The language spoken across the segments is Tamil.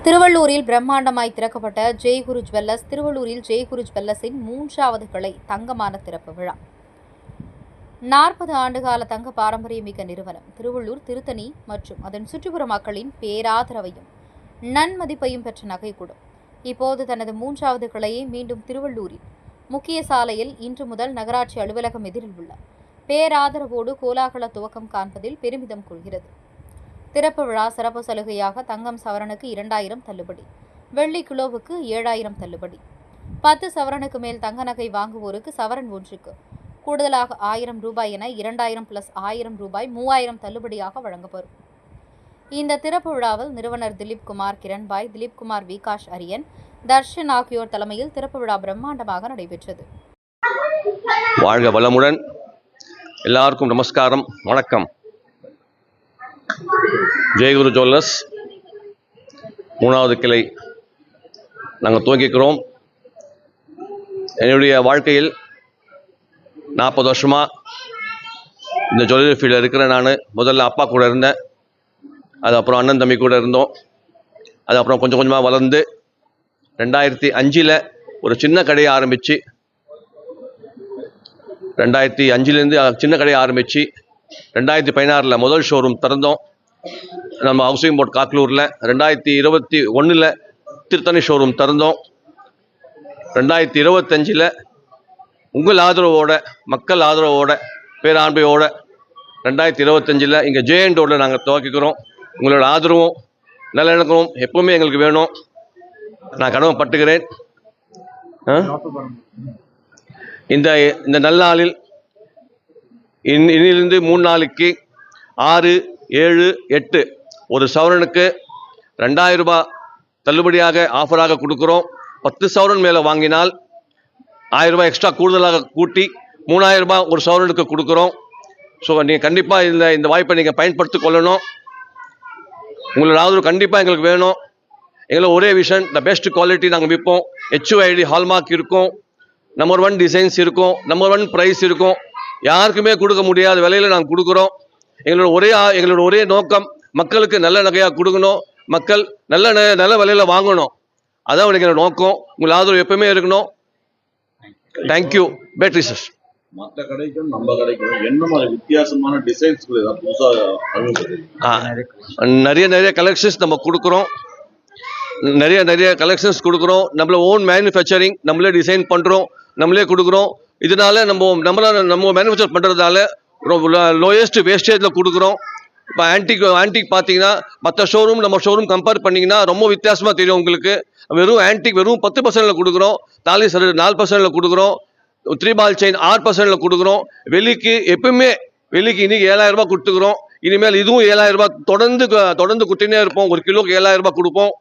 திருவள்ளூரில் பிரம்மாண்டமாய் திறக்கப்பட்ட ஜெய்குரு ஜுவல்லர்ஸ். திருவள்ளூரில் ஜெய்குரு ஜுவல்லர்ஸின் 3வது கிளை தங்கமான திறப்பு விழா. 40 ஆண்டுகால தங்க பாரம்பரியமிக்க நிறுவனம். திருவள்ளூர், திருத்தணி மற்றும் அதன் சுற்றுப்புற மக்களின் பேராதரவையும் நன்மதிப்பையும் பெற்ற நகைக்கூடம் இப்போது தனது 3வது கிளையை மீண்டும் திருவள்ளூரில் முக்கிய சாலையில் இன்று முதல் நகராட்சி அலுவலகம் எதிரில் உள்ள பேராதரவோடு கோலாகல துவக்கம் காண்பதில் பெருமிதம் கொள்கிறது. திறப்பு விழா சிறப்பு சலுகையாக தங்கம் சவரனுக்கு 2000 தள்ளுபடி, வெள்ளி கிலோவுக்கு 7000 தள்ளுபடி, 10 சவரனுக்கு மேல் தங்க நகை வாங்குவோருக்கு சவரன் ஒன்றுக்கு கூடுதலாக 1000 ரூபாய் என 2000 + 1000 ரூபாய் 3000 தள்ளுபடியாக வழங்கப்படும். இந்த திறப்பு விழாவில் நிறுவனர் திலீப் குமார், கிரண்பாய், திலீப் குமார், விகாஷ் அரியன், தர்ஷன் ஆகியோர் தலைமையில் திறப்பு விழா பிரம்மாண்டமாக நடைபெற்றது. வாழ்க வளமுடன். எல்லாருக்கும் நமஸ்காரம், வணக்கம். ஜெய்குரு ஜுவல்லர்ஸ் 3வது கிளை நாங்கள் துவங்கிக்கிறோம். என்னுடைய வாழ்க்கையில் 40 வருஷமாக இந்த ஜுவல்லரி ஃபீல்டில் இருக்கிறேன். நான் முதல்ல அப்பா கூட இருந்தேன், அது அப்புறம் அண்ணன் தம்பி கூட இருந்தோம். அது அப்புறம் கொஞ்சம் கொஞ்சமாக வளர்ந்து 2005 ஒரு சின்ன கடையை ஆரம்பித்து 2005 சின்ன கடையை ஆரம்பித்து 2016 முதல் ஷோரூம் திறந்தோம் நம்ம ஹவுசிங் போர்ட் காக்லூரில். 2021 திருத்தணி ஷோரூம் திறந்தோம். 2025 உங்கள் ஆதரவோட, மக்கள் ஆதரவோட, பேராண்மையோட 2025 இங்கே ஜே&ஓட நாங்கள் துவக்கிக்கிறோம். உங்களோட ஆதரவும் நல்லிணக்கமும் எப்பவுமே எங்களுக்கு வேணும். நான் கடமைப்பட்டுக்கிறேன். இந்த நல்ல நாளில் இன்னிலிருந்து 3 நாளைக்கு 6, 7, 8 ஒரு சவரனுக்கு 2000 ரூபாய் தள்ளுபடியாக ஆஃபராக கொடுக்குறோம். 10 சவரன் மேலே வாங்கினால் 1000 ரூபாய் எக்ஸ்ட்ரா கூடுதலாக கூட்டி 3000 ரூபாய் ஒரு சவரனுக்கு கொடுக்குறோம். ஸோ நீங்கள் கண்டிப்பாக இந்த வாய்ப்பை நீங்கள் பயன்படுத்தி கொள்ளணும். உங்களோட ஆதரவு கண்டிப்பாக எங்களுக்கு வேணும். எங்களை ஒரே விஷன், த பெஸ்ட் குவாலிட்டி நாங்கள் விற்போம். HUID ஹால்மார்க் இருக்கும், நம்பர் 1 டிசைன்ஸ் இருக்கும், நம்பர் 1 ப்ரைஸ் இருக்கும். யாருக்குமே கொடுக்க முடியாத விலையில் நாங்கள் கொடுக்குறோம். எங்களோட ஒரே நோக்கம் மக்களுக்கு நல்ல நகையாக கொடுக்கணும், மக்கள் நல்ல விலையில் வாங்கணும். அதான் எங்களோட நோக்கம். உங்கள் ஆதரவு எப்பவுமே இருக்கணும். தேங்க்யூ. Battery sir. மற்ற கடைக்கும் நம்ம கடைக்கும் என்ன மாதிரி வித்தியாசமான டிசைன்ஸ்கள் ஏதாவது புதுசாக நிறைய கலெக்ஷன்ஸ் நம்ம கொடுக்குறோம். நிறைய கலெக்ஷன்ஸ் கொடுக்குறோம். நம்மள ஓன் மேனுஃபேக்சரிங், நம்மளே டிசைன் பண்ணுறோம், நம்மளே கொடுக்குறோம். இதனால நம்ம மேனுஃபேக்சர் பண்ணுறதால லோயஸ்ட் வேஸ்டேஜில் கொடுக்குறோம். இப்போ ஆன்டிக் பார்த்தீங்கன்னா மற்ற ஷோரூம் நம்ம ஷோரூம் கம்பேர் பண்ணிங்கன்னா ரொம்ப வித்தியாசமாக தெரியும் உங்களுக்கு. வெறும் 10% கொடுக்குறோம், தாலி சரி 4% கொடுக்குறோம், 3 பால் செயின் 6% கொடுக்குறோம். வெள்ளிக்கு இன்னைக்கு 7000 ரூபாய் கொடுத்துக்கிறோம். இனிமேல் இதுவும் 7000 ரூபாய் தொடர்ந்து கொடுத்துனே இருப்போம். 1 கிலோக்கு 7000 ரூபாய் கொடுப்போம்.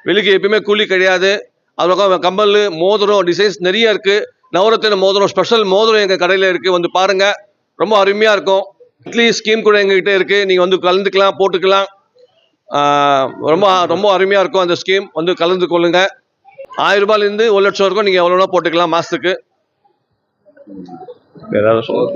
வெள்ளிக்கு எப்பயுமே கூலி கிடையாது. அதுபோக கம்பல், மோதிரம் டிசைன்ஸ் நிறைய இருக்குது. நவரத்தின மோதிரம், ஸ்பெஷல் மோதிரம் எங்கள் கடையில் இருக்குது. வந்து பாருங்கள், ரொம்ப அருமையாக இருக்கும். இட்லி ஸ்கீம் கூட எங்ககிட்ட இருக்குது. நீங்கள் வந்து கலந்துக்கலாம், போட்டுக்கலாம். ரொம்ப அருமையாக இருக்கும் அந்த ஸ்கீம். வந்து கலந்து கொள்ளுங்கள். 1000 ரூபாயிலேருந்து 1 லட்சம் வரைக்கும் நீங்கள் எவ்வளோனா போட்டுக்கலாம் மாதத்துக்கு. வேறு சொல்லுங்கள்.